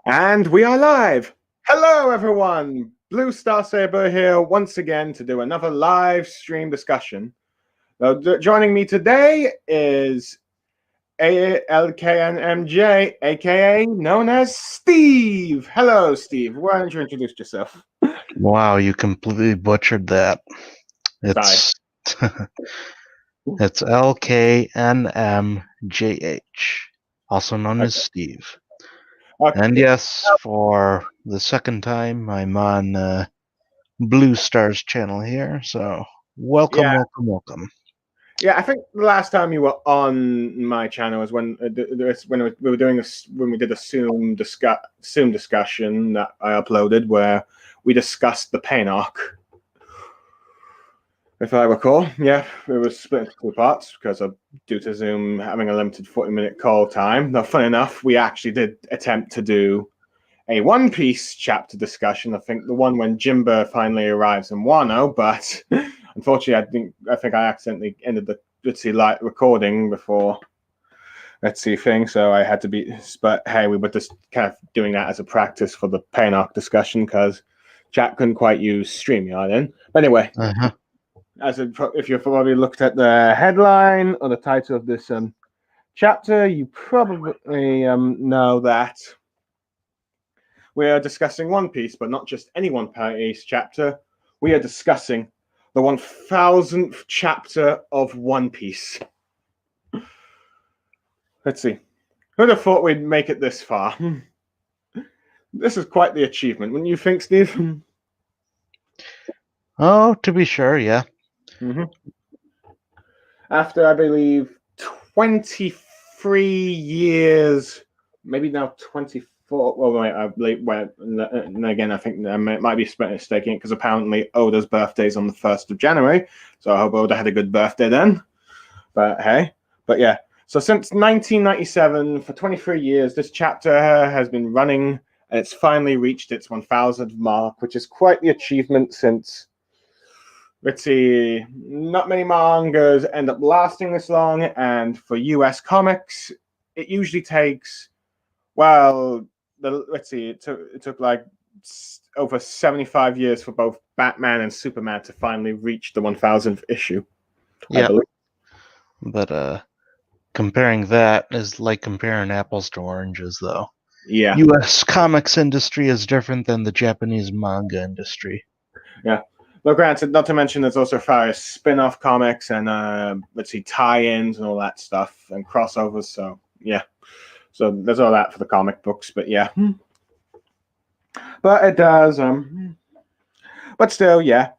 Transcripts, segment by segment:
And we are live. Hello, everyone. Blue Star Saber here once again to do another live stream discussion. Joining me today is ALKNMJ, aka known as Steve. Hello, Steve. Why don't you introduce yourself? Wow, you completely butchered that. Sorry. It's it's LKNMJH, also known as Okay. Steve. And Okay. yes, for the second time, I'm on Blue Star's channel here. So welcome, Yeah. welcome, welcome. Yeah, I think the last time you were on my channel was when we were doing when we did a Zoom discussion that I uploaded where we discussed the pain arc. If I recall, yeah, it was split into two parts because of due to Zoom having a limited 40-minute call time. Now, fun enough, we actually did attempt to do a One Piece chapter discussion. I think the one when Jimba finally arrives in Wano, but unfortunately, I think I accidentally ended the light recording before thing, so I had to be. But hey, we were just kind of doing that as a practice for the pain arc discussion because chat couldn't quite use StreamYard in. But anyway, Uh-huh. if you've probably looked at the headline or the title of this chapter, you probably know that we are discussing One Piece, but not just any One Piece chapter. We are discussing the 1000th chapter of One Piece. Let's see. Who'd have thought we'd make it this far? This is quite the achievement, wouldn't you think, Steve? Oh, to be sure, yeah. Mm-hmm. After, I believe, 23 years, maybe now 24. Well, wait, I believe, and again, I think I might be mistaking it because apparently Oda's birthday is on the 1st of January. So I hope Oda had a good birthday then. But hey, but yeah. So since 1997, for 23 years, this chapter has been running and it's finally reached its 1000th mark, which is quite the achievement since let's see, not many mangas end up lasting this long, and for US comics, it usually takes, well, let's see, it took like over 75 years for both Batman and Superman to finally reach the 1000th issue, I Yeah. believe. But comparing that is like comparing apples to oranges, though. Yeah, US comics industry is different than the Japanese manga industry. yeah. But granted, not to mention there's also various spin-off comics and let's see, tie-ins and all that stuff and crossovers. So yeah, so there's all that for the comic books. But yeah, but it does. But still, yeah.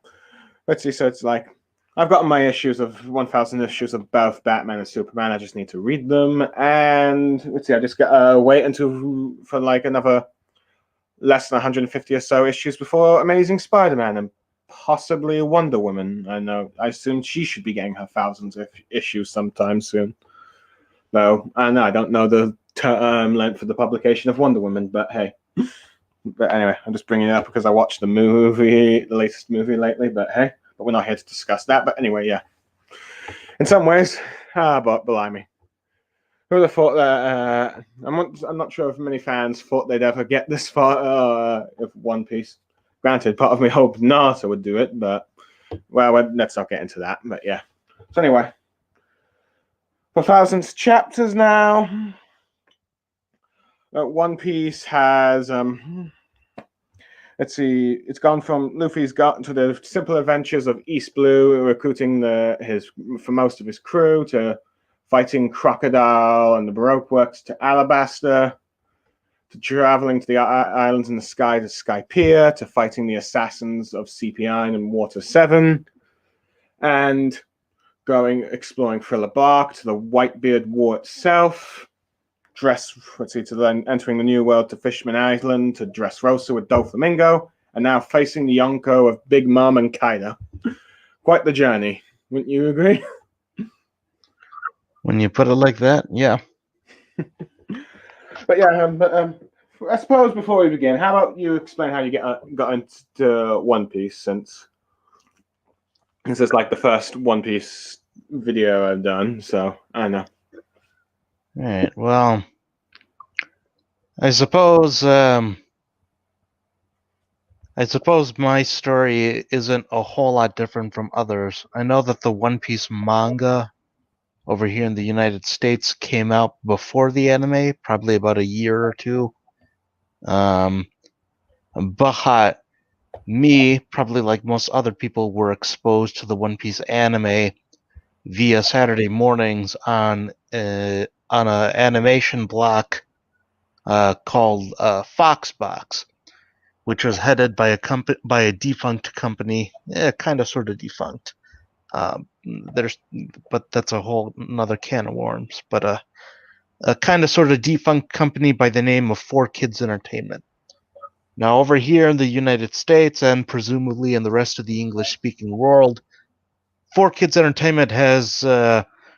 Let's see. So it's like I've gotten my issues of 1,000 issues of both Batman and Superman. I just need to read them, and let's see. I just gotta wait until for like another less than 150 or so issues before Amazing Spider-Man and possibly Wonder Woman. I know. I assume she should be getting her thousands of issues sometime soon. Though I know I don't know the term length for the publication of Wonder Woman, but hey. But anyway, I'm just bringing it up because I watched the latest movie lately. But hey, but we're not here to discuss that. But anyway, yeah. In some ways, but blimey, who would have thought that? I'm not sure if many fans thought they'd ever get this far of One Piece. Granted, part of me hoped Naruto would do it, but well, let's not get into that. But yeah. So anyway, for thousands chapters now, One Piece has let's see, it's gone from Luffy's got to the simple adventures of East Blue, recruiting his for most of his crew, to fighting Crocodile and the Baroque Works, to Alabasta, to traveling to the islands in the sky to Skypiea, to fighting the assassins of CP9 and Water 7, and exploring Thriller Bark to the Whitebeard War itself. To then entering the New World to Fishman Island to Dressrosa with Doflamingo, and now facing the Yonko of Big Mom and Kaido. Quite the journey, wouldn't you agree? When you put it like that, yeah. But yeah, I suppose before we begin, how about you explain how you got into One Piece, since this is like the first One Piece video I've done, so I know. All right. Well, I suppose my story isn't a whole lot different from others. I know that the One Piece manga over here in the United States came out before the anime, probably about a year or two. But me, probably like most other people, were exposed to the One Piece anime via Saturday mornings on a animation block called Foxbox, which was headed by a defunct company, kind of sort of defunct. But that's a whole another can of worms. But a kind of sort of defunct company by the name of 4Kids Entertainment. Now, over here in the United States and presumably in the rest of the English-speaking world, 4Kids Entertainment has,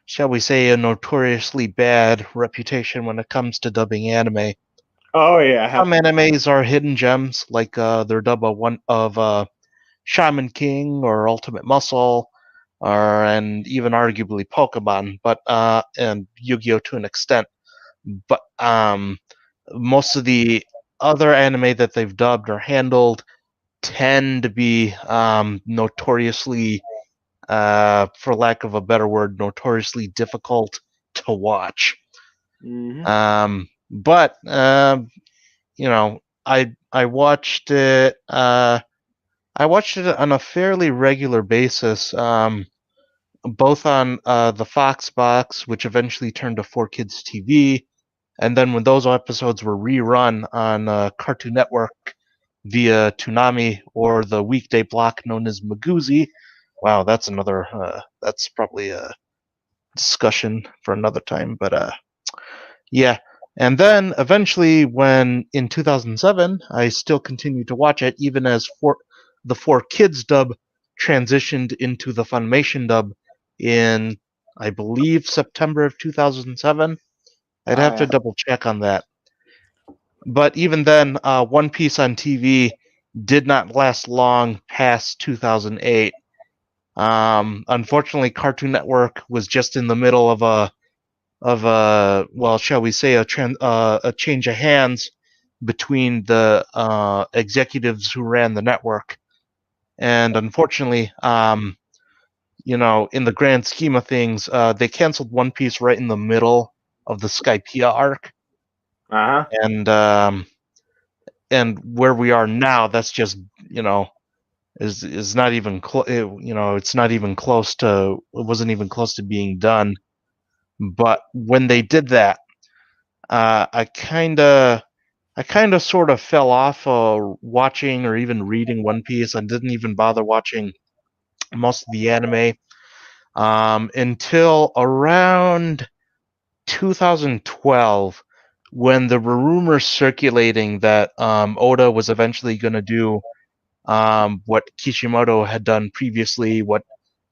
shall we say, a notoriously bad reputation when it comes to dubbing anime. Oh yeah. Some animes are hidden gems, like their dub of Shaman King or Ultimate Muscle, and even arguably Pokemon, and Yu-Gi-Oh to an extent. But most of the other anime that they've dubbed or handled tend to be notoriously, for lack of a better word, notoriously difficult to watch. But you know, I watched it. I watched it on a fairly regular basis, both on the Fox box, which eventually turned to 4Kids TV, and then when those episodes were rerun on Cartoon Network via Toonami or the weekday block known as Maguzi. Wow, that's another. That's probably a discussion for another time. But yeah. And then eventually, when in 2007, I still continued to watch it, even as the 4Kids dub transitioned into the Funimation dub in, I believe, September of 2007. I'd have to double check on that. But even then, One Piece on TV did not last long past 2008. Unfortunately, Cartoon Network was just in the middle of a well, shall we say, a change of hands between the executives who ran the network, and unfortunately, in the grand scheme of things, they canceled One Piece right in the middle of the Skypiea arc, and where we are now, that's just is not even it's not even close to, it wasn't even close to being done. But when they did that, I kind of sort of fell off watching or even reading One Piece. I didn't even bother watching most of the anime until around 2012, when there were rumors circulating that Oda was eventually going to do what Kishimoto had done previously, what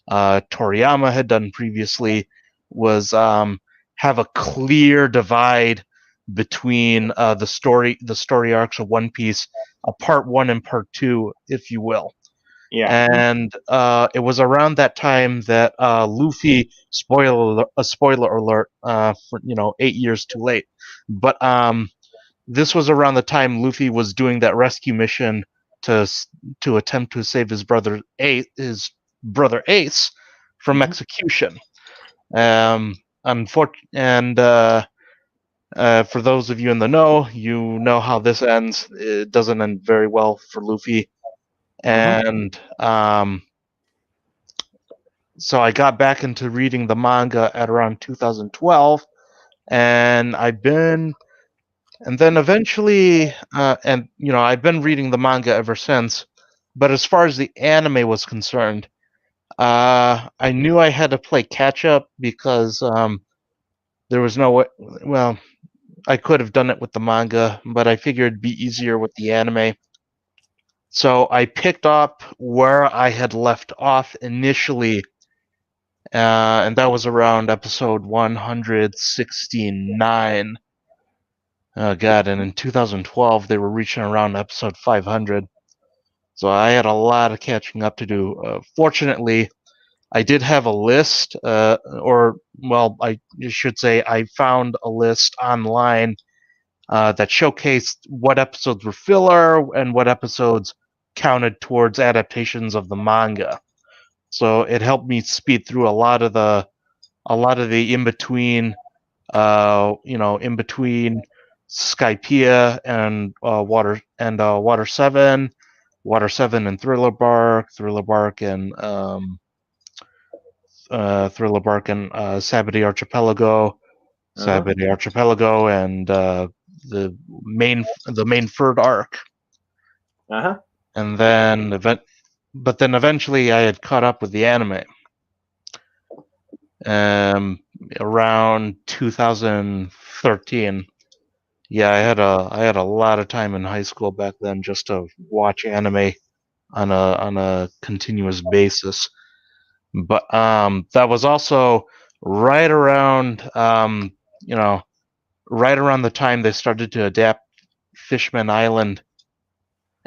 Toriyama had done previously, was have a clear divide between the story arcs of One Piece, part 1 and part 2, if you will. Yeah. And it was around that time that Luffy, spoiler alert, for 8 years too late, but this was around the time Luffy was doing that rescue mission to attempt to save his brother Ace from execution. And for those of you in the know, you know how this ends. It doesn't end very well for Luffy. And so I got back into reading the manga at around 2012, and then eventually, I've been reading the manga ever since. But as far as the anime was concerned, I knew I had to play catch up because there was no way. Well, I could have done it with the manga, but I figured it'd be easier with the anime. So I picked up where I had left off initially, and that was around episode 169. Oh god, and in 2012 they were reaching around episode 500. So I had a lot of catching up to do. Fortunately, I did have a list, I should say I found a list online that showcased what episodes were filler and what episodes counted towards adaptations of the manga. So it helped me speed through a lot of the in between, in between Skypiea and Water 7, Water 7 and Thriller Bark and Sabity Archipelago, and the main third arc. And then eventually I had caught up with the anime. Around 2013. Yeah, I had a lot of time in high school back then just to watch anime on a continuous basis. But that was also right around right around the time they started to adapt Fishman Island,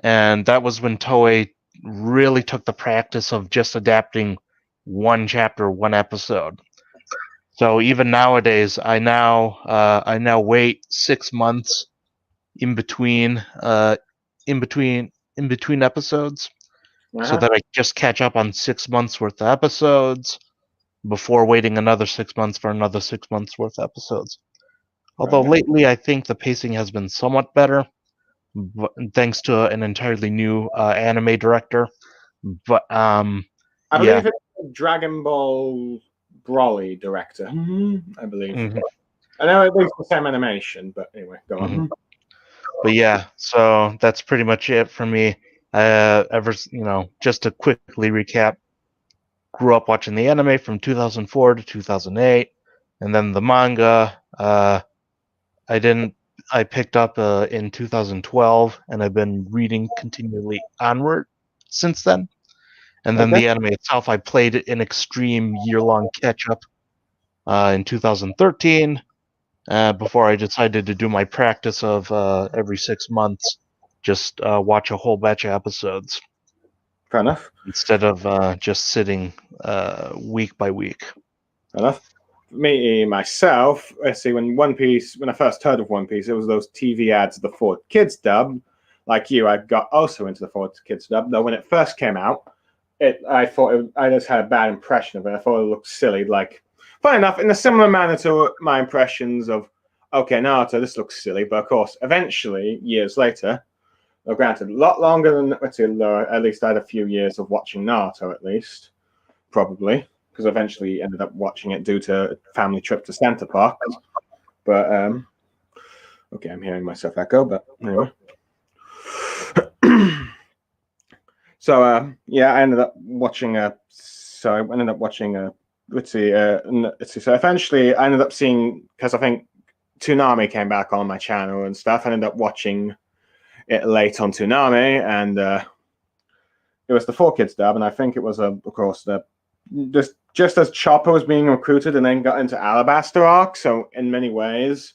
and that was when Toei really took the practice of just adapting one chapter, one episode. So even nowadays, I now wait 6 months in between episodes, so that I just catch up on 6 months worth of episodes before waiting another 6 months for another 6 months worth of episodes. Although lately, I think the pacing has been somewhat better, thanks to an entirely new anime director. But I believe it's Dragon Ball Broly director. I believe. I know it's the same animation, but anyway, go on. But yeah, so that's pretty much it for me. Just to quickly recap, grew up watching the anime from 2004 to 2008, and then the manga. I picked up in 2012, and I've been reading continually onward since then. And then the anime itself, I played an extreme year-long catch-up in 2013, before I decided to do my practice of every 6 months, just watch a whole batch of episodes. Fair enough. Instead of just sitting week by week. Fair enough. Me, myself, let's see, when I first heard of One Piece, it was those TV ads, the 4Kids dub. Like you, I got also into the 4Kids dub, though when it first came out, I just had a bad impression of it. I thought it looked silly. Like, funny enough, in a similar manner to my impressions of, okay, Naruto, this looks silly. But of course, eventually, years later, granted, a lot longer than, at least I had a few years of watching Naruto, at least, probably, because eventually ended up watching it due to a family trip to Center Park. But, okay, I'm hearing myself echo, but anyway. So I ended up watching So eventually I ended up seeing, because I think Toonami came back on my channel and stuff. I ended up watching it late on Toonami, and it was the 4Kids dub, and I think it was of course just as Chopper was being recruited and then got into Alabasta arc. So in many ways,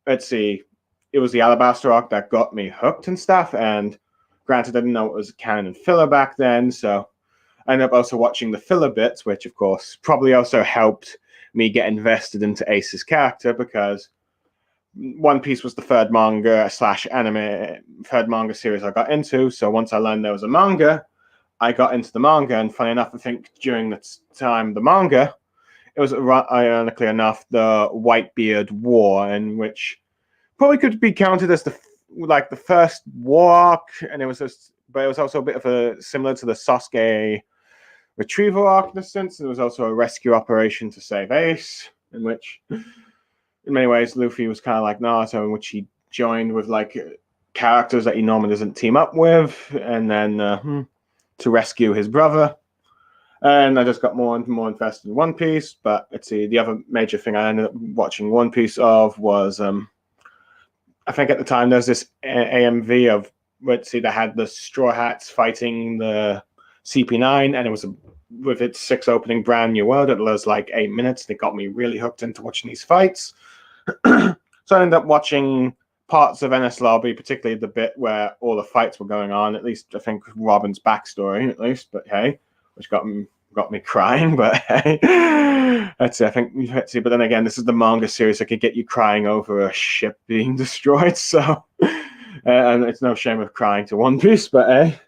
it was the Alabasta arc that got me hooked and stuff. And granted, I didn't know it was canon and filler back then, so I ended up also watching the filler bits, which of course probably also helped me get invested into Ace's character, because One Piece was the third manga series I got into. So once I learned there was a manga, I got into the manga. And funny enough, I think during the time the manga, it was ironically enough the Whitebeard War, in which probably could be counted as the first war arc, and it was also a bit of a similar to the Sasuke retrieval arc in a sense. There was also a rescue operation to save Ace, in which, in many ways, Luffy was kind of like Naruto, in which he joined with like characters that he normally doesn't team up with, and then to rescue his brother. And I just got more and more invested in One Piece. But let's see, the other major thing I ended up watching One Piece of was I think at the time there's this AMV of, they had the Straw Hats fighting the CP9, and it was with its 6 opening brand new world. It was like 8 minutes. They got me really hooked into watching these fights. So I ended up watching parts of Enies Lobby, particularly the bit where all the fights were going on. At least I think Robin's backstory, at least. But hey, which got me got me crying, but that's it. I think let's see. But then again, this is the manga series that could get you crying over a ship being destroyed. So, and it's no shame of crying to One Piece, but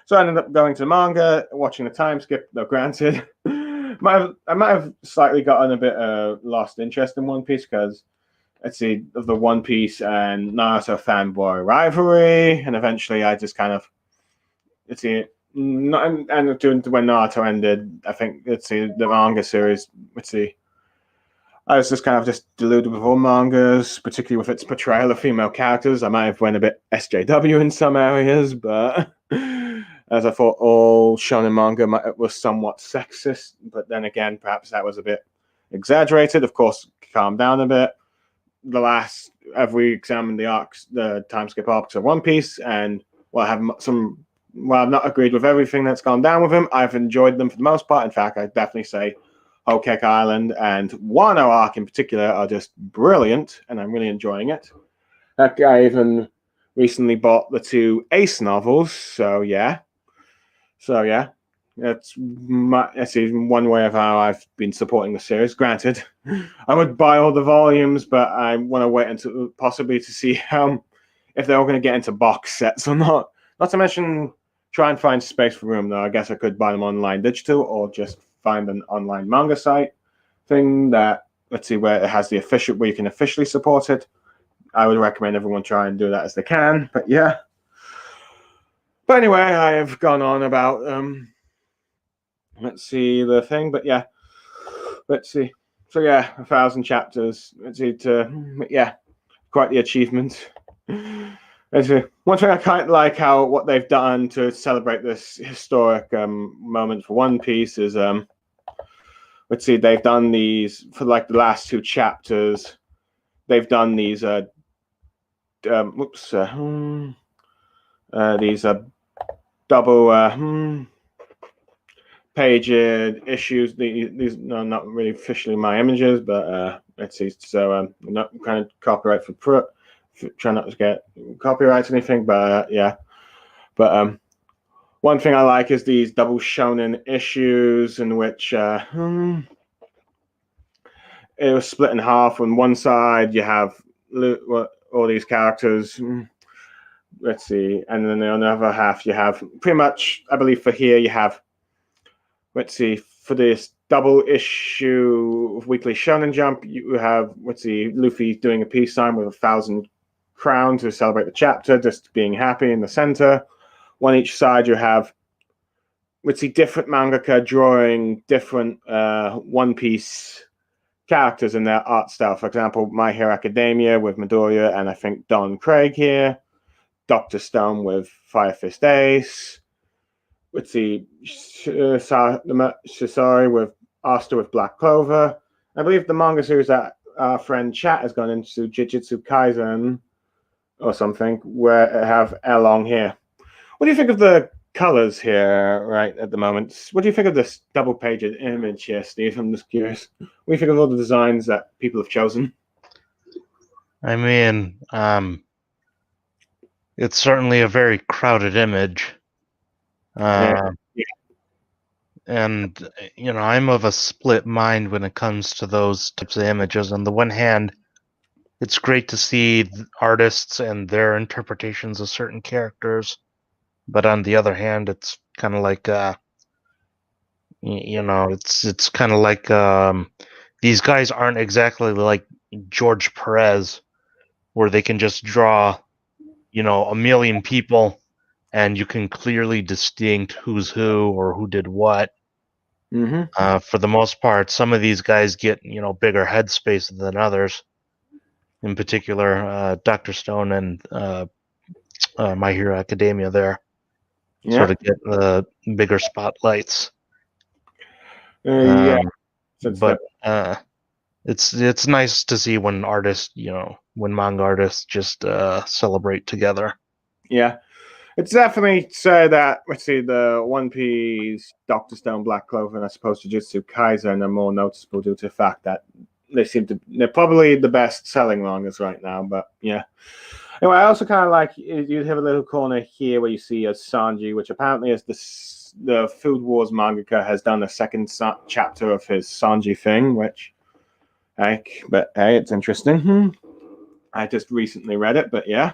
so I ended up going to the manga, watching the time skip. Though granted, I might have slightly gotten a bit lost interest in One Piece because let's see, of the One Piece and Naruto fanboy rivalry, and eventually I just kind of let's see. Not, and when Naruto ended, I think let's see the manga series. Let's see, I was just kind of just deluded with all mangas, particularly with its portrayal of female characters. I might have went a bit SJW in some areas, but as I thought all shonen manga was somewhat sexist. But then again, perhaps that was a bit exaggerated. Of course, calm down a bit. Have we examined the arcs, the time skip arcs of One Piece, and I have some. Well, I've not agreed with everything that's gone down with him. I've enjoyed them for the most part. In fact, I definitely say Whole Cake Island and Wano arc in particular are just brilliant, and I'm really enjoying it. I even recently bought the 2 Ace novels, so yeah. That's even one way of how I've been supporting the series. Granted, I would buy all the volumes, but I want to wait until possibly to see if they're all going to get into box sets or not. Not to mention try and find space for room, though. I guess I could buy them online digital or just find an online manga site thing that, let's see, where it has where you can officially support it. I would recommend everyone try and do that as they can. But yeah. But anyway, I have gone on about, let's see, the thing. But yeah, let's see. So yeah, 1,000 chapters. Let's see, yeah, quite the achievement. One thing I kind of like what they've done to celebrate this historic moment for One Piece is let's see, they've done these for like the last 2 chapters. They've done these these double page issues. These are not really officially my images, but let's see. So not kind of copyright for try not to get copyrights or anything, but yeah. But one thing I like is these double shonen issues in which it was split in half. On one side, you have all these characters. Let's see, and then on the other half, you have pretty much. I believe for here, you have. Let's see, for this double issue of Weekly Shonen Jump, you have Luffy doing a peace sign with 1,000 crowns to celebrate the chapter, just being happy in the center. One each side, you have different mangaka drawing different One Piece characters in their art style. For example, My Hero Academia with Midoriya and I think Don Craig here. Dr. Stone with Fire Fist Ace. Shisari with Asta with Black Clover. I believe the manga series that our friend Chat has gone into, Jujutsu Kaisen or something, where I have Elong here. What do you think of the colors here right at the moment? What do you think of this double-page image here, Steve? I'm just curious. What do you think of all the designs that people have chosen? I mean, it's certainly a very crowded image. Yeah. And, I'm of a split mind when it comes to those types of images. On the one hand, it's great to see artists and their interpretations of certain characters. But on the other hand, it's kind of like, it's kind of like these guys aren't exactly like George Perez, where they can just draw, a million people and you can clearly distinct who's who or who did what. Mm-hmm. For the most part, some of these guys get, bigger headspace than others. In particular, Dr. Stone and My Hero Academia there. Yeah. Sort of get the bigger spotlights. Yeah. But it's nice to see when artists, when manga artists just celebrate together. Yeah. It's definitely so that the One Piece, Doctor Stone, Black Clover, and I suppose Jujutsu Kaisen are more noticeable due to the fact that they're probably the best selling mangas right now. But yeah. Anyway, I also kind of like you have a little corner here where you see a Sanji, which apparently is the Food Wars mangaka has done a second chapter of his Sanji thing, which, but hey, it's interesting. I just recently read it, but yeah.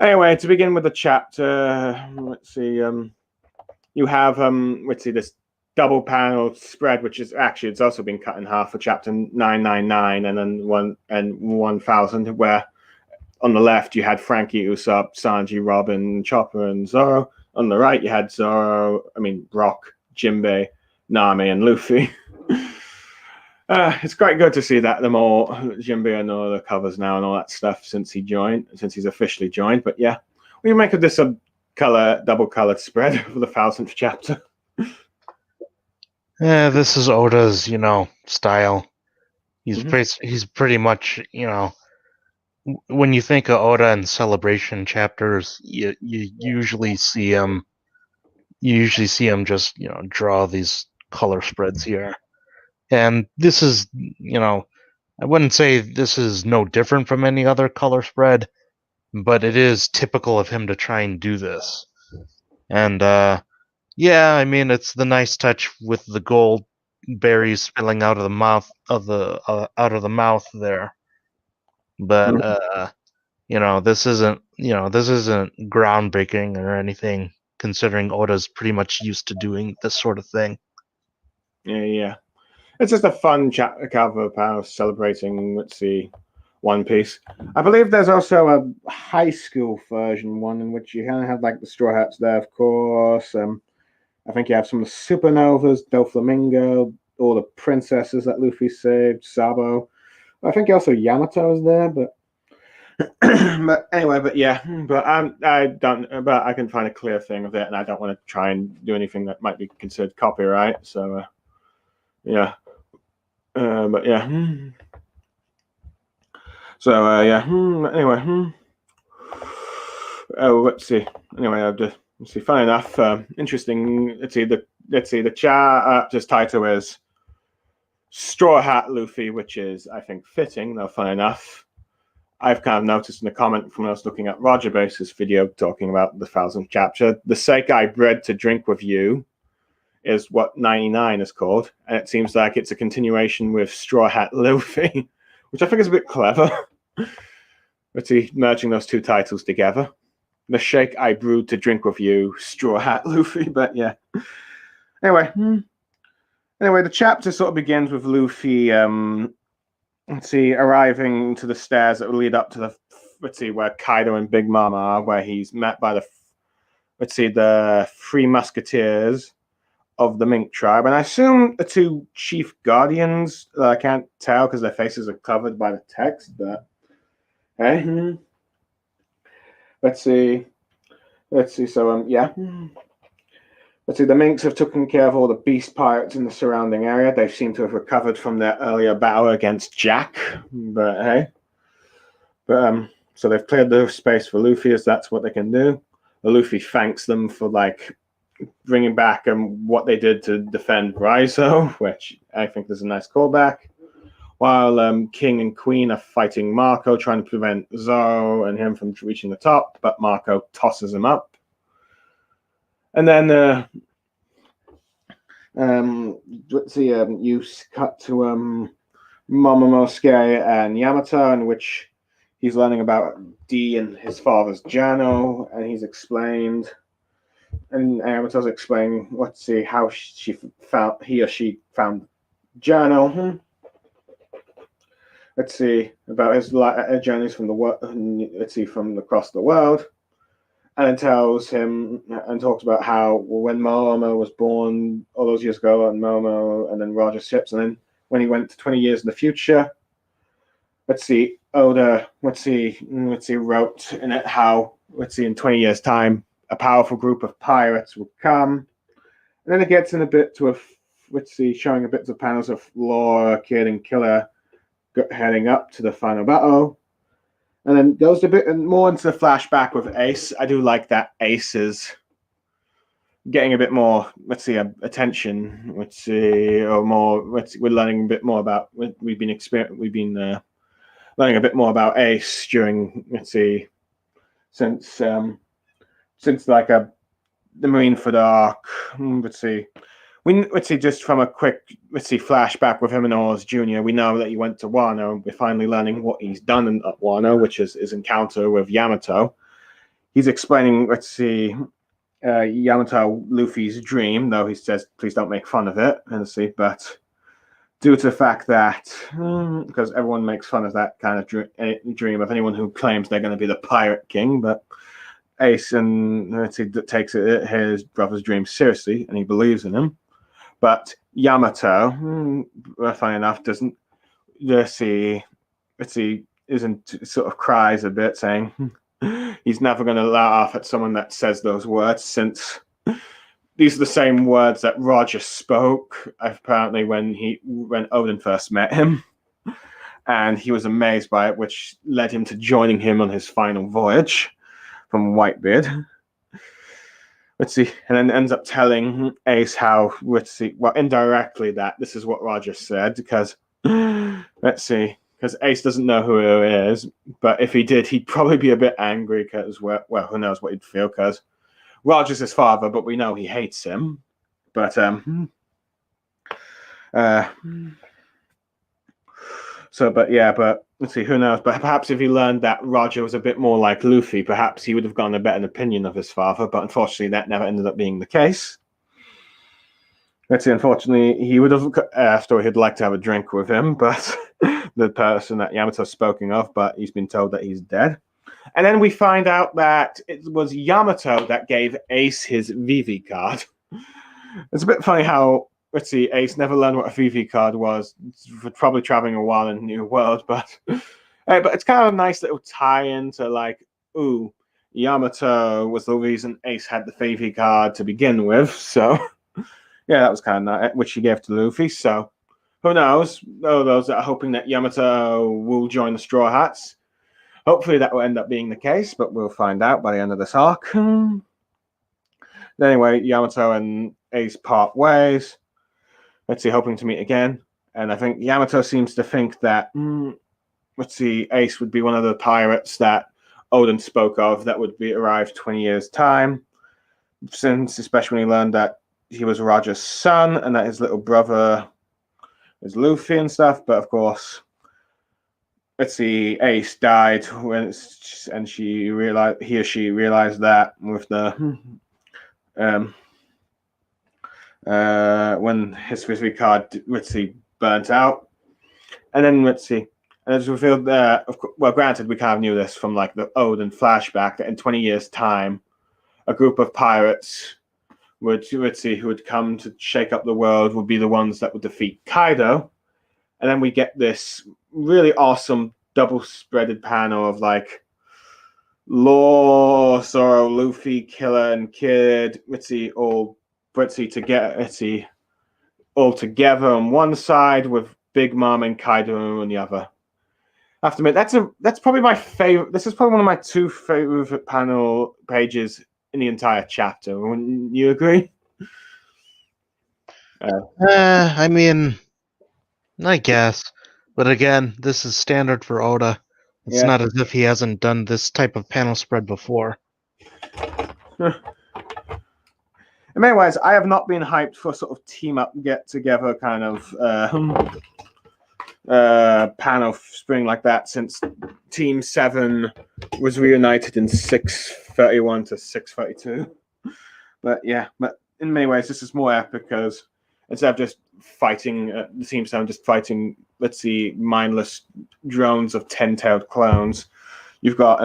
Anyway, to begin with the chapter, let's see. You have let's see, this double panel spread, which is actually it's also been cut in half for chapter 999 and then 1000, where on the left you had Frankie, Usopp, Sanji, Robin, Chopper, and Zoro. On the right you had Brock, Jinbei, Nami, and Luffy. It's quite good to see that them all, Jinbei and all the covers now and all that stuff since he's officially joined. But yeah, we make this a double colored spread for the 1000th chapter. Yeah, this is Oda's, style. He's pretty much, when you think of Oda and celebration chapters, you usually see him just, draw these color spreads here. And this is, I wouldn't say this is no different from any other color spread, but it is typical of him to try and do this. And yeah, it's the nice touch with the gold berries spilling out of the mouth there. But this isn't groundbreaking or anything, considering Oda's pretty much used to doing this sort of thing. Yeah. It's just a fun cover panel celebrating, let's see, One Piece. I believe there's also a high school version one in which you kind of have like the Straw Hats there, of course. I think you have some of the Supernovas, Doflamingo, all the princesses that Luffy saved, Sabo. I think also Yamato is there, but but anyway, but yeah, but I can find a clear thing of it, and I don't want to try and do anything that might be considered copyright. So yeah. But yeah. So yeah. Anyway. Oh, let's see. Anyway, let's see. Fun enough. Interesting. Let's see. The chapter's title is Straw Hat Luffy, which is, I think, fitting. Though fun enough, I've kind of noticed in the comment from us looking at Roger Base's video talking about the 1000th chapter. The sake I bred to drink with you is what 99 is called, and it seems like it's a continuation with Straw Hat Luffy, which I think is a bit clever. Let's see, merging those two titles together. The shake I brewed to drink with you, Straw Hat Luffy, but yeah. Anyway, the chapter sort of begins with Luffy, arriving to the stairs that will lead up to where Kaido and Big Mom are, where he's met by the Three Musketeers of the Mink Tribe, and I assume the two chief guardians. I can't tell because their faces are covered by the text, but hey. Let's see. So yeah. Let's see. The Minks have taken care of all the beast pirates in the surrounding area. They seem to have recovered from their earlier battle against Jack, but hey. But so they've cleared the space for Luffy, as that's what they can do. Luffy thanks them for bringing back what they did to defend Raizo, which I think is a nice callback. While King and Queen are fighting Marco, trying to prevent Zoro and him from reaching the top, but Marco tosses him up. And then let's see, you cut to Momonosuke and Yamato, in which he's learning about D and his father's journal, and he's explained. And Yamato's explaining, let's see, how he or she found journal. Let's see, about his journeys from the world. Let's see, from across the world, and it tells him and talks about how when Momo was born all those years ago, and Momo, and then Roger ships, and then when he went to 20 years in the future. Let's see, Oda. Let's see, wrote in it how in 20 years' time, a powerful group of pirates will come, and then it gets in a bit to showing a bit of panels of Law, Kid, and Killer heading up to the final battle, and then goes a bit more into the flashback with Ace. I do like that Ace is getting a bit more, attention. We're learning a bit more about. We've been learning a bit more about Ace during, since like the Marineford arc. Let's see. Let's see, just from a quick, flashback with him and Oz Jr., we know that he went to Wano. We're finally learning what he's done in Wano, which is his encounter with Yamato. He's explaining, Yamato Luffy's dream, though he says, please don't make fun of it, but due to the fact that, because everyone makes fun of that kind of dream of anyone who claims they're going to be the Pirate King, but Ace takes his brother's dream seriously, and he believes in him. But Yamato, funny enough, doesn't. Isn't sort of cries a bit, saying he's never going to laugh at someone that says those words, since these are the same words that Roger spoke apparently when Oden first met him, and he was amazed by it, which led him to joining him on his final voyage from Whitebeard. And then ends up telling Ace how, indirectly that this is what Roger said, because, because Ace doesn't know who he is, but if he did, he'd probably be a bit angry, because, who knows what he'd feel, because Roger's his father, but we know he hates him. But, let's see, who knows? But perhaps if he learned that Roger was a bit more like Luffy, perhaps he would have gotten a better opinion of his father, but unfortunately that never ended up being the case. Unfortunately, he would have, after he'd like to have a drink with him, but the person that Yamato's spoken of, but he's been told that he's dead. And then we find out that it was Yamato that gave Ace his Vivi card. It's a bit funny how, Ace never learned what a Vivi card was, probably traveling a while in the New World, but it's kind of a nice little tie-in to Yamato was the reason Ace had the Vivi card to begin with, so yeah, that was kind of nice, which he gave to Luffy, so who knows? Those that are hoping that Yamato will join the Straw Hats. Hopefully that will end up being the case, but we'll find out by the end of this arc. Anyway, Yamato and Ace part ways. Hoping to meet again. And I think Yamato seems to think that, Ace would be one of the pirates that Oden spoke of that would be arrived 20 years' time. Since, especially when he learned that he was Roger's son and that his little brother is Luffy and stuff. But of course, Ace died and she realized that with the when his Vivi card burnt out, and then and it's revealed that, granted, we kind of knew this from the Oden flashback, that in 20 years' time, a group of pirates who would come to shake up the world would be the ones that would defeat Kaido, and then we get this really awesome double-spreaded panel of Law, Zoro, Luffy, Killer, and Kid, all together on one side with Big Mom and Kaido on the other. I have to admit, that's probably my favorite. This is probably one of my two favorite panel pages in the entire chapter. Wouldn't you agree? I mean, I guess, but again, this is standard for Oda. It's not as if he hasn't done this type of panel spread before. In many ways, I have not been hyped for sort of team up, get together kind of panel spring like that since Team 7 was reunited in 631 to 632. But in many ways, this is more epic because instead of just fighting the Team 7, just fighting, mindless drones of 10-tailed clones, you've got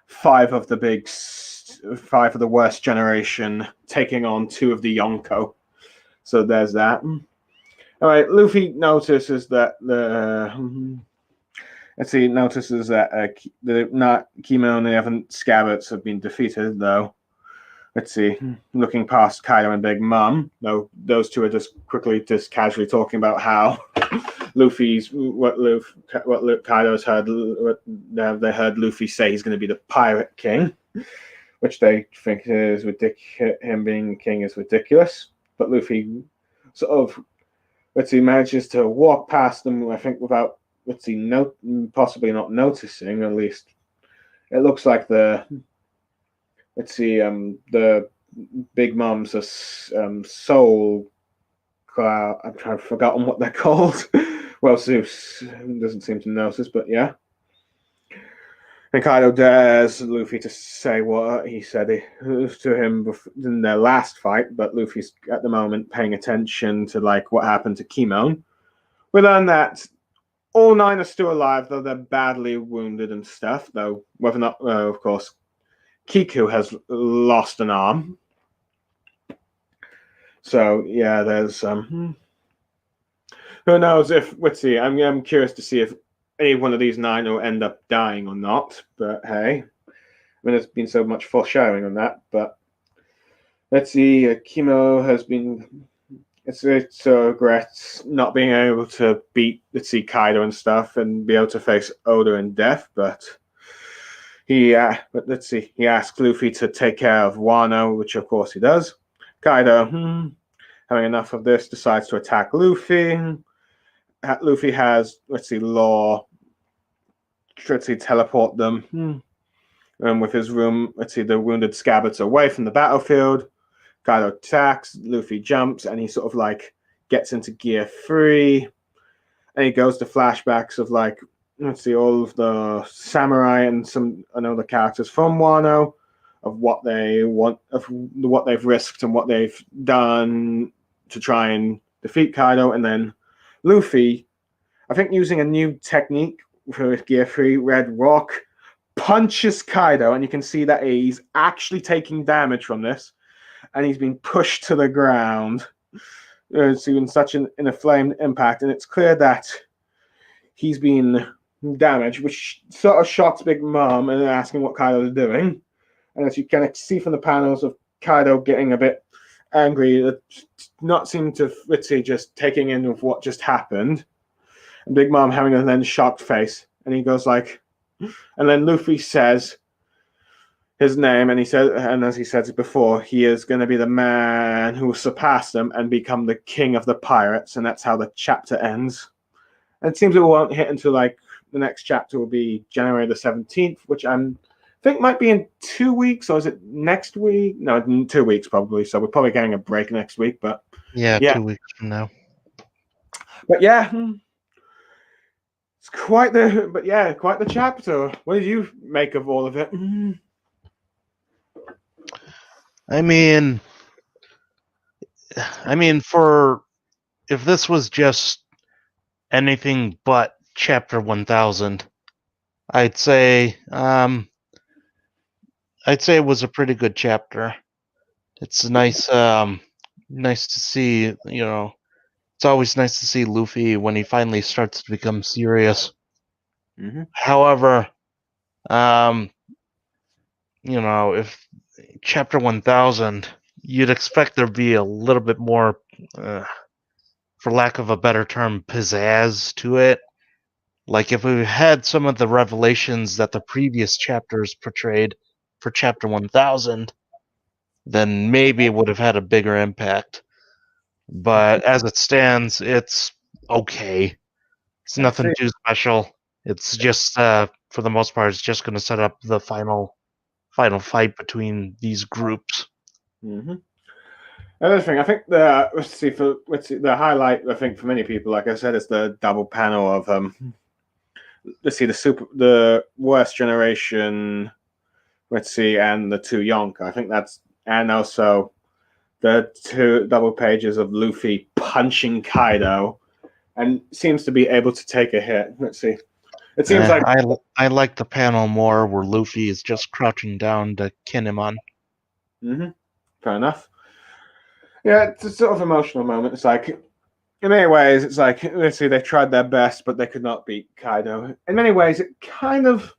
five of the worst generation taking on 2 of the Yonko. So there's that. All right, Luffy notices that not Kimo and the other scabbards have been defeated, though. Looking past Kaido and Big Mom, though those 2 are just casually talking about how Kaido's heard, they heard Luffy say he's going to be the Pirate King, which they think is ridiculous. Him being king is ridiculous, but Luffy sort of manages to walk past them, I think, without possibly not noticing. At least it looks like the Big Mom's soul cloud. I've forgotten what they're called. Well, Zeus doesn't seem to notice, but yeah. And Kaido dares Luffy to say what he said to him in their last fight, but Luffy's at the moment paying attention to like what happened to Kimon. We learn that all 9 are still alive, though they're badly wounded and stuff. Though whether or not, of course, Kiku has lost an arm. So yeah, there's who knows if let's see. I'm curious to see if any one of these 9 will end up dying or not. But hey, I mean, there's been so much foreshadowing on that. But let's see. Kimo has been. It's regrets not being able to beat, let's see, Kaido and stuff, and be able to face Oda and Death. But but let's see. He asks Luffy to take care of Wano, which of course he does. Kaido, having enough of this, decides to attack Luffy. Luffy has, let's see, Law, let's see, teleport them. And with his room, let's see, the wounded scabbards away from the battlefield. Kaido attacks, Luffy jumps, and he sort of like gets into gear 3. And he goes to flashbacks of like, let's see, all of the samurai and some other characters from Wano, of what they want, of what they've risked and what they've done to try and defeat Kaido. And then Luffy, I think using a new technique for Gear 3, Red Rock, punches Kaido, and you can see that he's actually taking damage from this, and he's been pushed to the ground. It's in such an inflamed impact, and it's clear that he's been damaged, which sort of shocks Big Mom and asking what Kaido's doing. And as you can see from the panels of Kaido getting a bit angry, not seeming to, let's see, just taking in of what just happened. And Big Mom having a then shocked face, and he goes like, and then Luffy says his name, and he said, and as he said before, he is going to be the man who will surpass them and become the king of the pirates, and that's how the chapter ends. And it seems it won't hit until like the next chapter will be January the 17th, which I think might be in 2 weeks, or is it next week? No, in 2 weeks probably. So we're probably getting a break next week, but yeah. 2 weeks from now. But yeah, it's quite the chapter. What did you make of all of it? I mean, for if this was just anything but chapter 1000, I'd say it was a pretty good chapter. It's nice nice to see, it's always nice to see Luffy when he finally starts to become serious. Mm-hmm. However, if chapter 1000, you'd expect there to be a little bit more, for lack of a better term, pizzazz to it. Like if we had some of the revelations that the previous chapters portrayed for chapter 1000, then maybe it would have had a bigger impact. But as it stands, it's okay. It's nothing too special. It's just, for the most part, it's just going to set up the final fight between these groups. Mm-hmm. Another thing, I think the highlight, I think for many people, like I said, is the double panel of the worst generation, and the 2 Yonka. I think that's, and also the 2 double pages of Luffy punching Kaido, and seems to be able to take a hit. Let's see. It seems like I like the panel more where Luffy is just crouching down to Kinemon. Mm-hmm. Fair enough. Yeah, it's a sort of emotional moment. It's like, in many ways, it's like, let's see, they tried their best, but they could not beat Kaido. In many ways, it kind of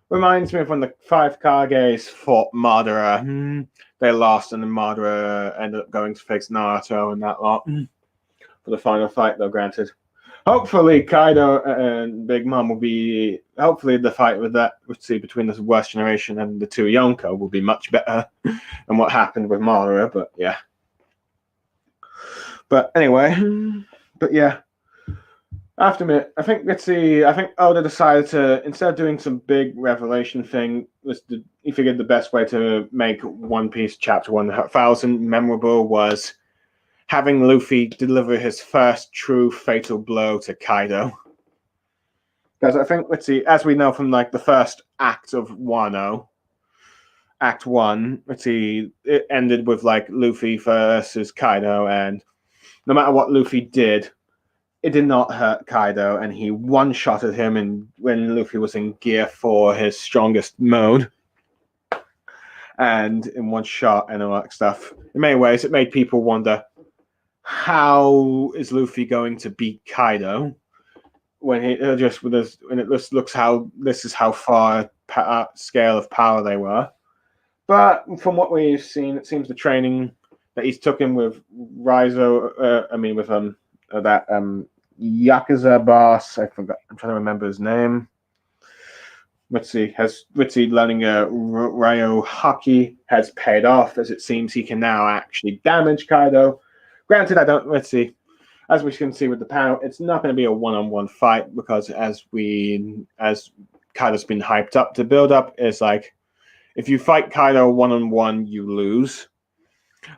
reminds me of when the 5 Kages fought Madara. They lost, and then Madara ended up going to face Naruto and that lot for the final fight, though, granted. Hopefully, Kaido and Big Mom will be. Hopefully, the fight between the worst generation and the 2 Yonko will be much better than what happened with Madara. But yeah. But anyway, I have to admit, I think let's see. I think Oda decided to, instead of doing some big revelation thing, he figured the best way to make One Piece Chapter 1000 memorable was having Luffy deliver his first true fatal blow to Kaido. Because I think, let's see, as we know from like the first act of Wano, Act 1, let's see, it ended with like Luffy versus Kaido, and no matter what Luffy did, it did not hurt Kaido, and he one-shotted him when Luffy was in Gear 4, his strongest mode. And in one shot and all that stuff. In many ways, it made people wonder, how is Luffy going to beat Kaido? When it just looks how this is how far scale of power they were. But from what we've seen, it seems the training that he's took in with Raizo, that Yakuza boss, I'm trying to remember his name. Learning Ryo Haki has paid off, as it seems he can now actually damage Kaido. Granted, as we can see with the panel, it's not going to be a one-on-one fight, because as Kaido's been hyped up to build up, it's like, if you fight Kaido one-on-one, you lose.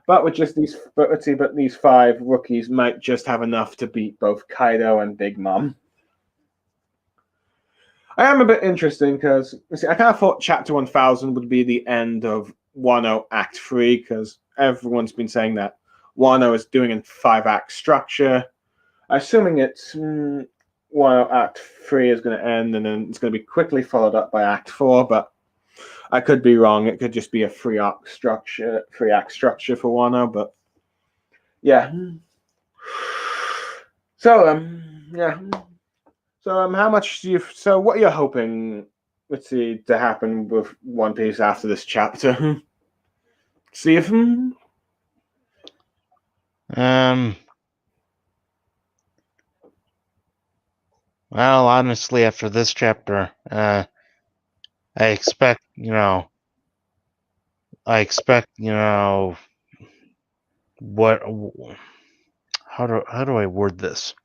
But these 5 rookies might just have enough to beat both Kaido and Big Mom. I am a bit interested because I kind of thought Chapter 1000 would be the end of Wano Act 3, because everyone's been saying that Wano is doing a 5-act structure. Assuming it's Wano Act 3 is going to end, and then it's going to be quickly followed up by Act 4, but I could be wrong. It could just be a 3-act structure for Wano, but yeah. So yeah. So how much do you? So what are you hoping? Let's see, to happen with One Piece after this chapter? See if. Well, honestly, after this chapter, I expect, what? How do I word this?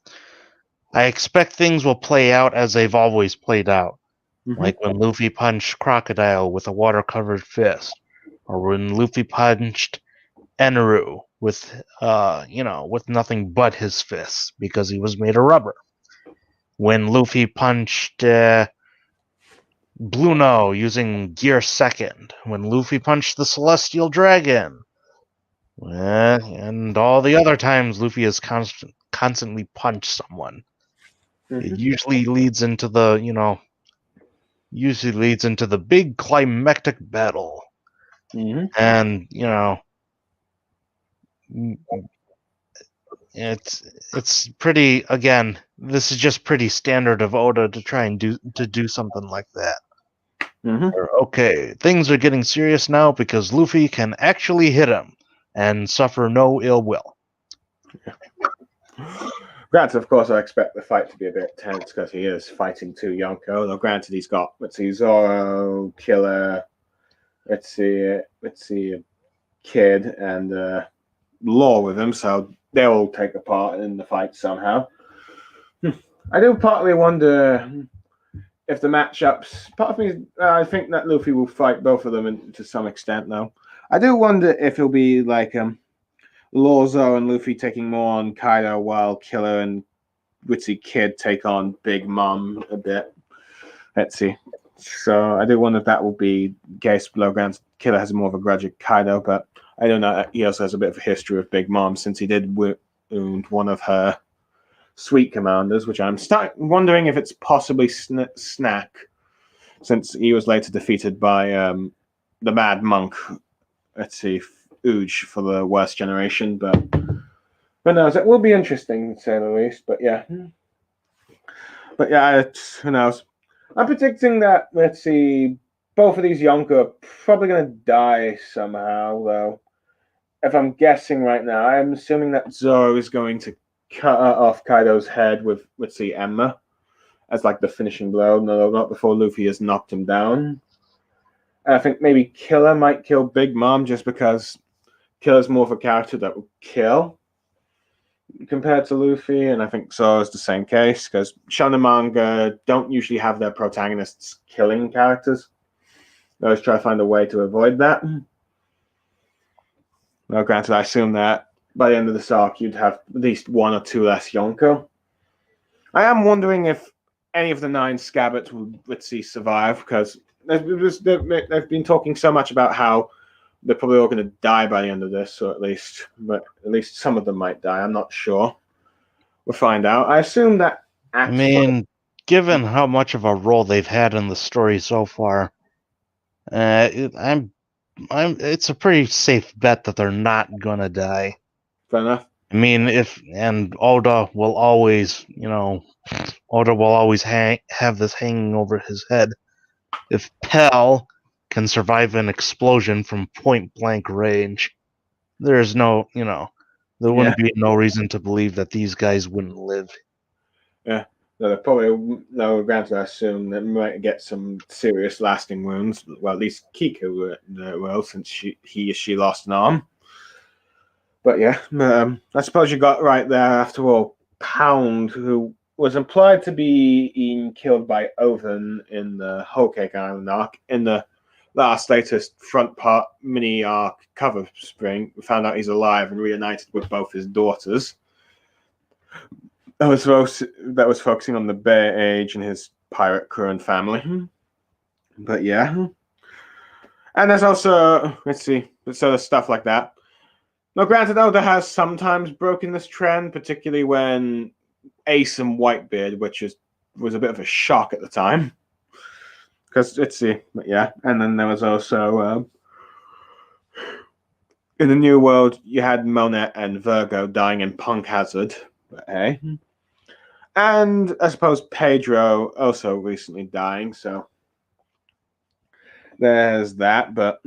I expect things will play out as they've always played out, like when Luffy punched Crocodile with a water-covered fist, or when Luffy punched Eneru with nothing but his fists because he was made of rubber. When Luffy punched Blueno using Gear Second, when Luffy punched the Celestial Dragon, and all the other times Luffy has constantly punched someone. It usually leads into the big climactic battle. And it's pretty, again, this is just pretty standard of Oda to try and do something like that. Okay, things are getting serious now because Luffy can actually hit him and suffer no ill will. Granted, of course, I expect the fight to be a bit tense because he is fighting 2 Yonko. Though, granted, he's got Zoro, Killer, Kid, and Law with him, so they'll all take a part in the fight somehow. I do partly wonder if the matchups. Part of me, I think that Luffy will fight both of them to some extent, though. I do wonder if it'll be like Lawzo and Luffy taking more on Kaido, while Killer and Kid take on Big Mom a bit. Let's see. So I do wonder if that will be case below ground. Killer has more of a grudge at Kaido, but I don't know. He also has a bit of a history with Big Mom since he did wound one of her sweet commanders, which I'm wondering if it's possibly Snack, since he was later defeated by the Mad Monk. Let's see, Uge for the worst generation, but no, it will be interesting to say the least. But yeah, who knows? I'm predicting that, let's see, both of these Yonko are probably going to die somehow, though. If I'm guessing right now, I'm assuming that Zoro is going to cut off Kaido's head with, let's see, Emma as like the finishing blow. No, not before Luffy has knocked him down. And I think maybe Killer might kill Big Mom just because Killer's more of a character that will kill. compared to Luffy, and I think Zoro is the same case because shonen manga don't usually have their protagonists killing characters. They always try to find a way to avoid that. Now, granted, I assume that by the end of this arc, you'd have at least one or two less Yonko. I am wondering if any of the 9 Scabbards will, let's see, survive because they've been talking so much about how they're probably all going to die by the end of this, or but at least some of them might die. I'm not sure. We'll find out. I assume that. I mean, given how much of a role they've had in the story so far, it's a pretty safe bet that they're not gonna die. Fair enough. I mean, Oda will always, have this hanging over his head. If Pell can survive an explosion from point blank range, there's there wouldn't be no reason to believe that these guys wouldn't live. Yeah. No, granted, I assume they might get some serious lasting wounds. Well, at least Kiku will, since she lost an arm. But yeah, I suppose you got right there after all. Pound, who was implied to be killed by Oven in the Whole Cake Island arc, in the latest front part mini arc cover spring, we found out he's alive and reunited with both his daughters. That was focusing on the Bear Age and his pirate crew and family. But yeah. And there's also, let's see, so there's stuff like that. Now, granted, Oda has sometimes broken this trend, particularly when Ace and Whitebeard, which was a bit of a shock at the time. Because, let's see, but yeah. And then there was also, in the New World, you had Monet and Virgo dying in Punk Hazard. But hey. And I suppose Pedro also recently dying, so there's that. But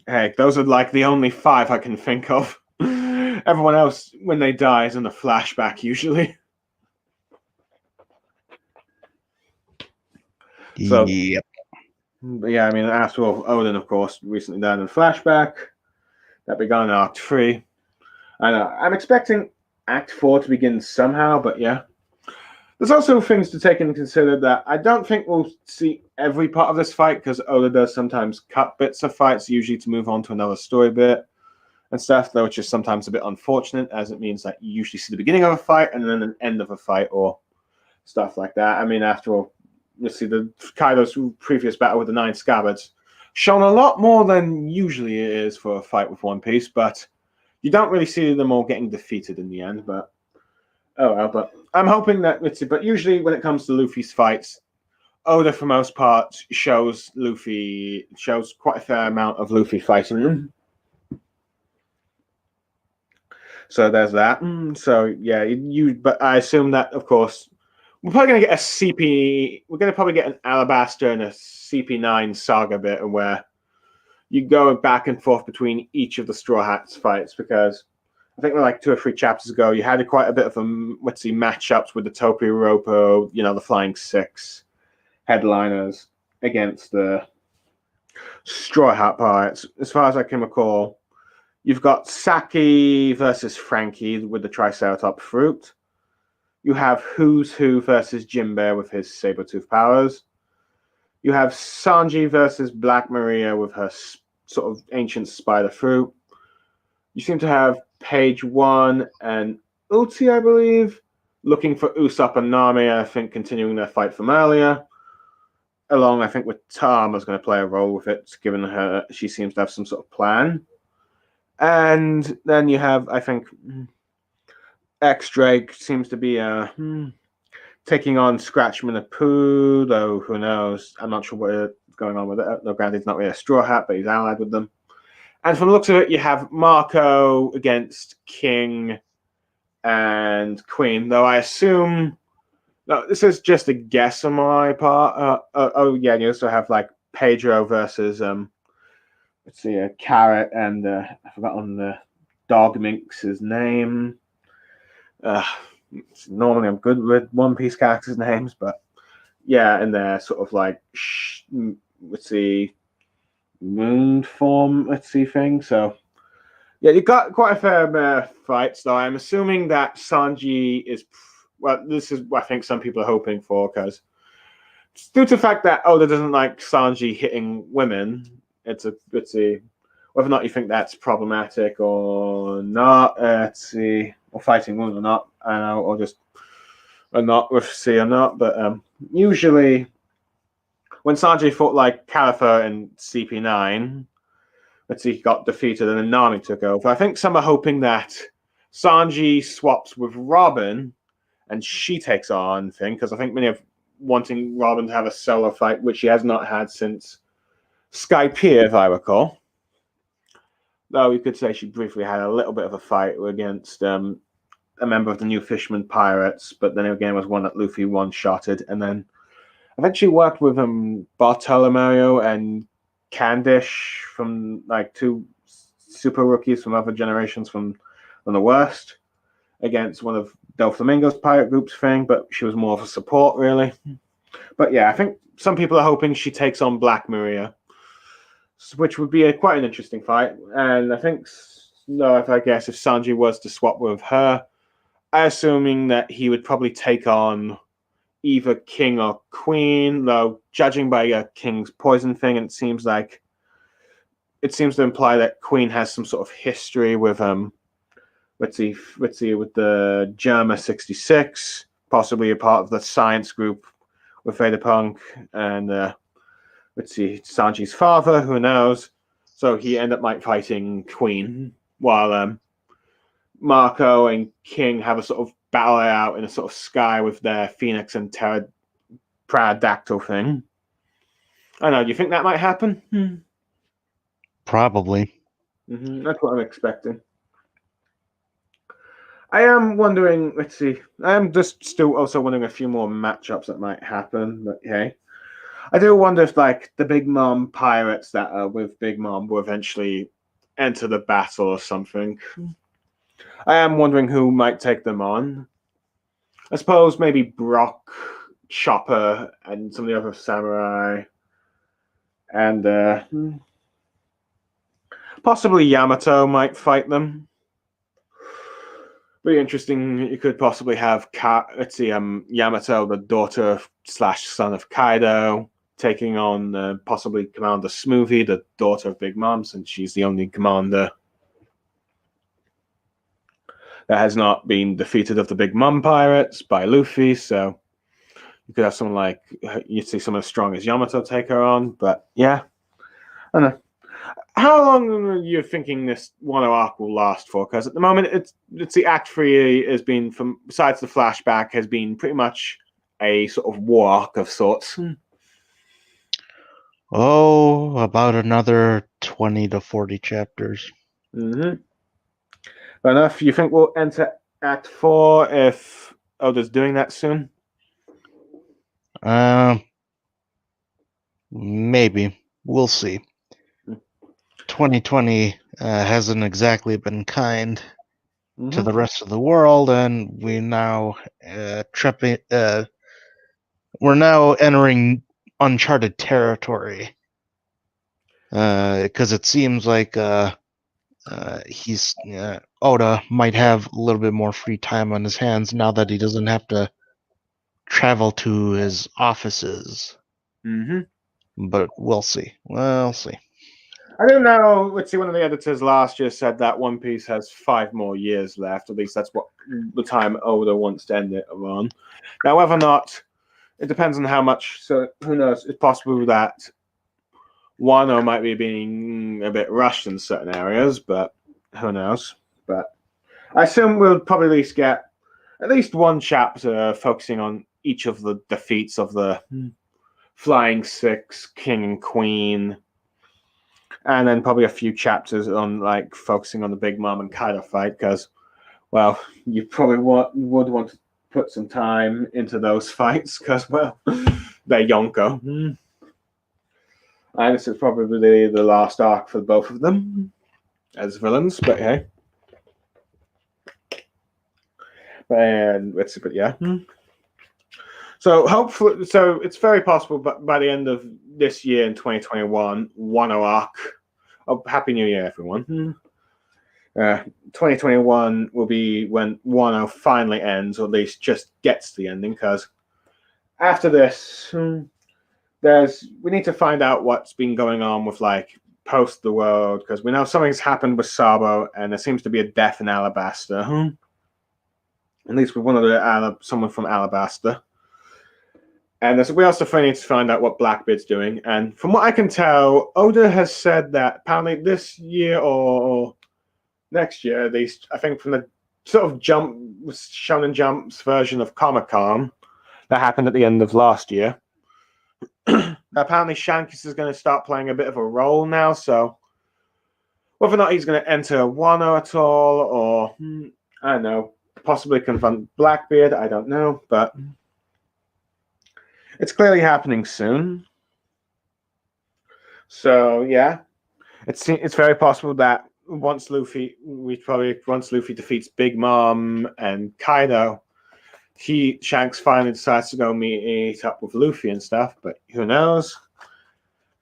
hey, those are like the only 5 I can think of. Everyone else, when they die, is in a flashback usually. So, yep. But yeah, I mean, after all, Odin, of course, recently died in a flashback. That began in Act 3. I know. I'm expecting Act 4 to begin somehow, but yeah. There's also things to take into consider that I don't think we'll see every part of this fight because Oda does sometimes cut bits of fights, usually to move on to another story bit and stuff, though, which is sometimes a bit unfortunate as it means that you usually see the beginning of a fight and then an end of a fight or stuff like that. I mean, after all, you see the Kaido's previous battle with the 9 Scabbards shown a lot more than usually it is for a fight with One Piece, but you don't really see them all getting defeated in the end, but oh well, but I'm hoping that but usually when it comes to Luffy's fights, Oda for most part shows quite a fair amount of Luffy fighting him. So there's that. So yeah, but I assume that of course we're probably gonna get a CP. We're gonna probably get an Alabasta and a CP9 saga bit where you go back and forth between each of the Straw Hats fights because I think like 2 or 3 chapters ago, you had quite a bit of matchups with the Topiropo, the Flying Six headliners against the Straw Hat pirates. As far as I can recall, you've got Saki versus Frankie with the Triceratop fruit. You have Who's Who versus Jinbei with his saber-tooth powers. You have Sanji versus Black Maria with her sort of ancient spider fruit. You seem to have Page 1 and Uchi, I believe, looking for Usopp and Nami, I think, continuing their fight from earlier. Along, I think, with Tama's going to play a role with it, given she seems to have some sort of plan. And then you have, I think, X-Drake seems to be taking on Scratchman and Pooh, though who knows? I'm not sure what's going on with it. No, granted, he's not really a Straw Hat, but he's allied with them. And from the looks of it, you have Marco against King and Queen, though I assume... No, this is just a guess on my part. Yeah, and you also have like Pedro versus let's see, Carrot and I forgot on the dog minx's name. Normally I'm good with One Piece characters' names, but yeah, and they're sort of like let's see, moon form. Let's see thing. So Yeah, you got quite a fair fights, though. I'm assuming that Sanji is. Well, this is what I think some people are hoping for, because due to the fact that Oda doesn't like Sanji hitting women, it's a whether or not you think that's problematic or not. Let's see, or fighting women or not, I know, or just or not with C or not. But usually when Sanji fought like Caliphate in CP9, let's see, he got defeated and then Nami took over. I think some are hoping that Sanji swaps with Robin and she takes on thing, because I think many are wanting Robin to have a solo fight, which she has not had since Skypiea, if I recall. Though you could say she briefly had a little bit of a fight against a member of the New Fishman Pirates, but then again was one that Luffy one-shotted, and then I think she worked with Bartolomeo and Candish from like two super rookies from other generations from the Worst against one of Doflamingo's pirate group's thing, but she was more of a support, really. But yeah, I think some people are hoping she takes on Black Maria, which would be quite an interesting fight. And I think, no, if I guess if Sanji was to swap with her, assuming that he would probably take on either King or Queen, though judging by King's poison thing, it seems to imply that Queen has some sort of history with let's see, with the Germa 66, possibly a part of the science group with Vegapunk, and let's see, Sanji's father, who knows? So he ended up like fighting Queen, while Marco and King have a sort of battle out in a sort of sky with their Phoenix and Pterodactyl thing. I know. Do you think that might happen? Probably. That's what I'm expecting. I am wondering. Let's see. I am just still also wondering a few more matchups that might happen. But hey, I do wonder if like the Big Mom pirates that are with Big Mom will eventually enter the battle or something. I am wondering who might take them on. I suppose maybe Brock, Chopper, and some of the other samurai, and possibly Yamato might fight them. Pretty interesting. You could possibly have Yamato, the daughter / son of Kaido, taking on possibly Commander Smoothie, the daughter of Big Mom, since she's the only commander that has not been defeated of the Big Mom pirates by Luffy. So you could have someone like, you'd see someone as strong as Yamato take her on. But yeah, I don't know. How long are you thinking this Wano arc will last for? Because at the moment, it's the Act 3 has been, from besides the flashback, has been pretty much a sort of war arc of sorts. Oh, about another 20 to 40 chapters. Fair enough. You think we'll enter Act 4 if Oda's doing that soon? Maybe. We'll see. 2020 hasn't exactly been kind to the rest of the world, and we now we're now entering uncharted territory, because it seems like Oda might have a little bit more free time on his hands now that he doesn't have to travel to his offices. But we'll see. We'll see. I don't know. Let's see. One of the editors last year said that One Piece has 5 more years left. At least that's what the time Oda wants to end it on. Now, whether or not, it depends on how much. So who knows? It's possible that Wano might be being a bit rushed in certain areas, but who knows? But I assume we'll probably at least get at least one chapter focusing on each of the defeats of the Flying Six, King and Queen. And then probably a few chapters on like focusing on the Big Mom and Kaido fight, because, well, you probably would want to put some time into those fights, because, well, they're Yonko. And this is probably the last arc for both of them as villains, but hey. But yeah. So hopefully, so it's very possible, but by the end of this year in 2021, Wano arc. Oh, Happy New Year, everyone! 2021 will be when Wano finally ends, or at least just gets to the ending. Because after this, we need to find out what's been going on with like post the world, because we know something's happened with Sabo, and there seems to be a death in Alabasta. At least with someone from Alabasta. And we also need to find out what Blackbeard's doing. And from what I can tell, Oda has said that apparently this year or next year, at least, I think from the sort of Shonen Jump's version of Comic-Con that happened at the end of last year, apparently Shanks is going to start playing a bit of a role now. So whether or not he's going to enter Wano at all, or I don't know, possibly confront Blackbeard, I don't know, but it's clearly happening soon. So yeah, it's very possible that once Luffy defeats Big Mom and Kaido, Shanks finally decides to go meet up with Luffy and stuff. But who knows?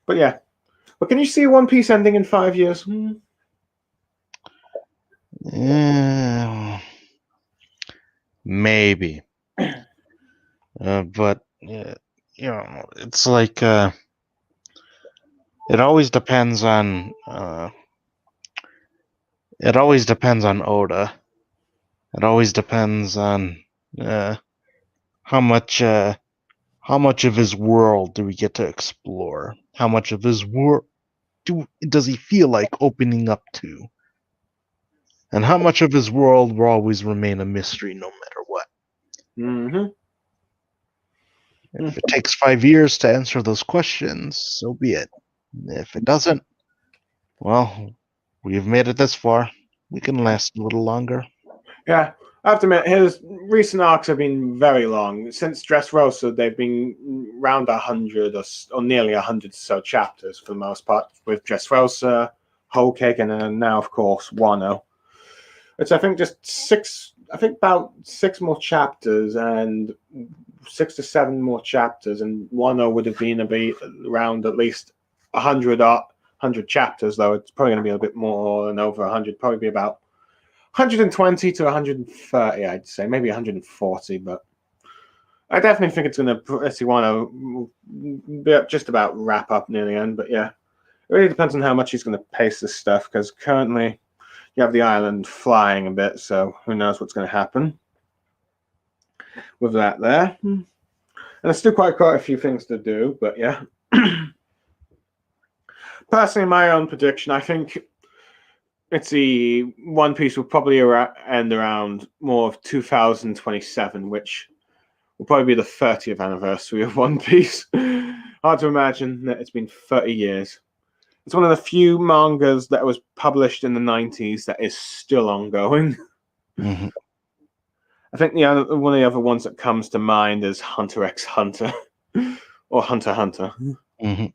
But yeah, but can you see One Piece ending in 5 years? Maybe, but it's like it always depends on Oda. It always depends on how much of his world do we get to explore? How much of his world does he feel like opening up to? And how much of his world will always remain a mystery no matter what? Mm-hmm. If it takes 5 years to answer those questions, so be it. If it doesn't, well, we've made it this far. We can last a little longer. Yeah, I have to admit, his recent arcs have been very long. Since Dressrosa, they've been around 100 or nearly 100 or so chapters for the most part, with Dressrosa, Whole Cake, and then now, of course, Wano. It's, I think, about 6 more chapters, and 6 to 7 more chapters, and Wano would have been around at least 100 chapters, though it's probably going to be a bit more than over 100, probably be about 120 to 130, I'd say, maybe 140, but I definitely think it's going to, Wano be just about wrap up near the end, but yeah, it really depends on how much he's going to pace this stuff, because currently you have the island flying a bit, so who knows what's going to happen with that there. And there's still quite a few things to do, but yeah. Personally, my own prediction, I think One Piece will probably end around more of 2027, which will probably be the 30th anniversary of One Piece. Hard to imagine that it's been 30 years. It's one of the few mangas that was published in the 90s that is still ongoing. Mm-hmm. I think one of the other ones that comes to mind is Hunter x Hunter or Hunter x Hunter. Mm-hmm.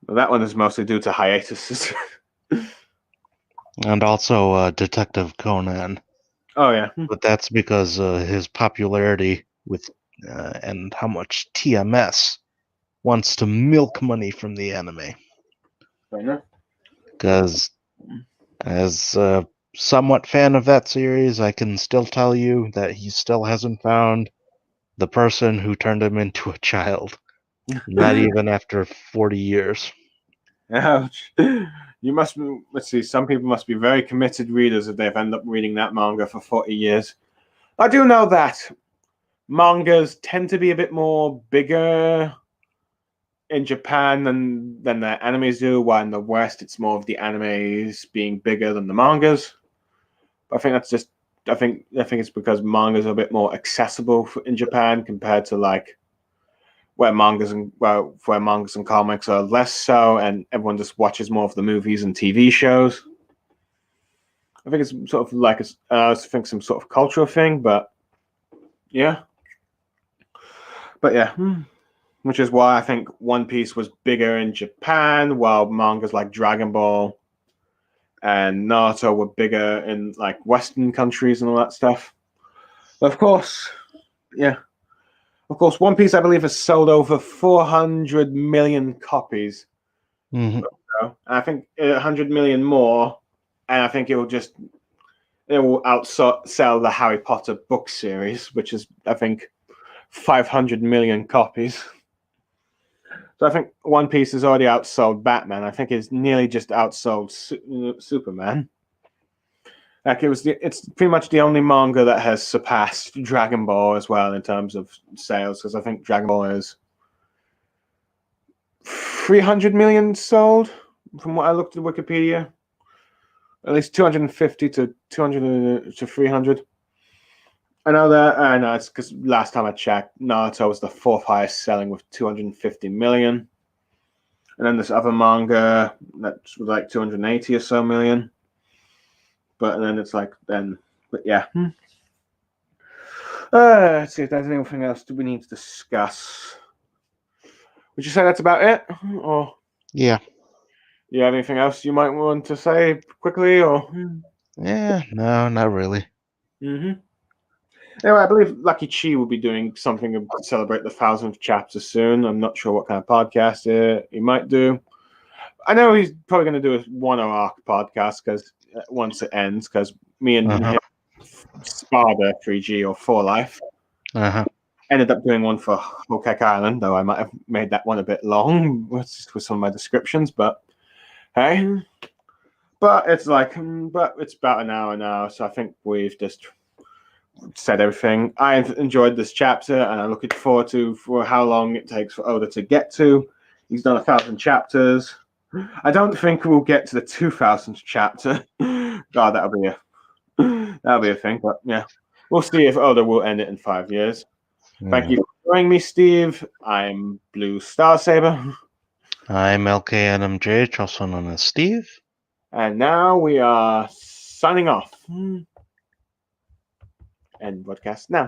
But that one is mostly due to hiatuses. And also Detective Conan. Oh, yeah. But that's because his popularity and how much TMS wants to milk money from the anime. Because as a somewhat fan of that series, I can still tell you that he still hasn't found the person who turned him into a child. Not even after 40 years. Ouch. You must, let's see, some people must be very committed readers if they've ended up reading that manga for 40 years. I do know that mangas tend to be a bit more bigger in Japan than the animes do, while in the West it's more of the animes being bigger than the mangas. But I think that's just, I think it's because mangas are a bit more accessible in Japan compared to like where mangas and comics are less so, and everyone just watches more of the movies and TV shows. I think it's sort of like I think some sort of cultural thing, but yeah. Which is why I think One Piece was bigger in Japan, while mangas like Dragon Ball and Naruto were bigger in like Western countries and all that stuff. But of course, One Piece, I believe, has sold over 400 million copies. Mm-hmm. And I think 100 million more and I think it will outsell the Harry Potter book series, which is, I think, 500 million copies. So I think One Piece has already outsold Batman. I think it's nearly just outsold Superman. Like it's pretty much the only manga that has surpassed Dragon Ball as well in terms of sales, because I think Dragon Ball is 300 million sold from what I looked at Wikipedia. At least 250 to 200 to 300. I know that. I know it's because last time I checked, Naruto was the fourth highest selling with 250 million. And then this other manga that's like 280 or so million. But then it's like but yeah. Let's see if there's anything else we need to discuss. Would you say that's about it? Or Yeah. you have anything else you might want to say quickly? Or Yeah, no, not really. Anyway, I believe Lucky Chi will be doing something to celebrate the 1000th chapter soon. I'm not sure what kind of podcast he might do. I know he's probably going to do a one arc podcast because once it ends, because me and him, Sparda 3G or 4 Life, ended up doing one for Whole Cake Island, though I might have made that one a bit long with some of my descriptions. But hey, but it's about an hour now, so I think we've just said everything. I enjoyed this chapter, and I'm looking forward for how long it takes for Oda to get to. He's done 1000 chapters. I don't think we'll get to the 2000th chapter. God, that'll be a thing. But yeah, we'll see if Oda will end it in 5 years. Thank you for joining me, Steve. I'm Blue Star Saber. I'm LKNMJ, also known as Steve. And now we are signing off. End podcast now.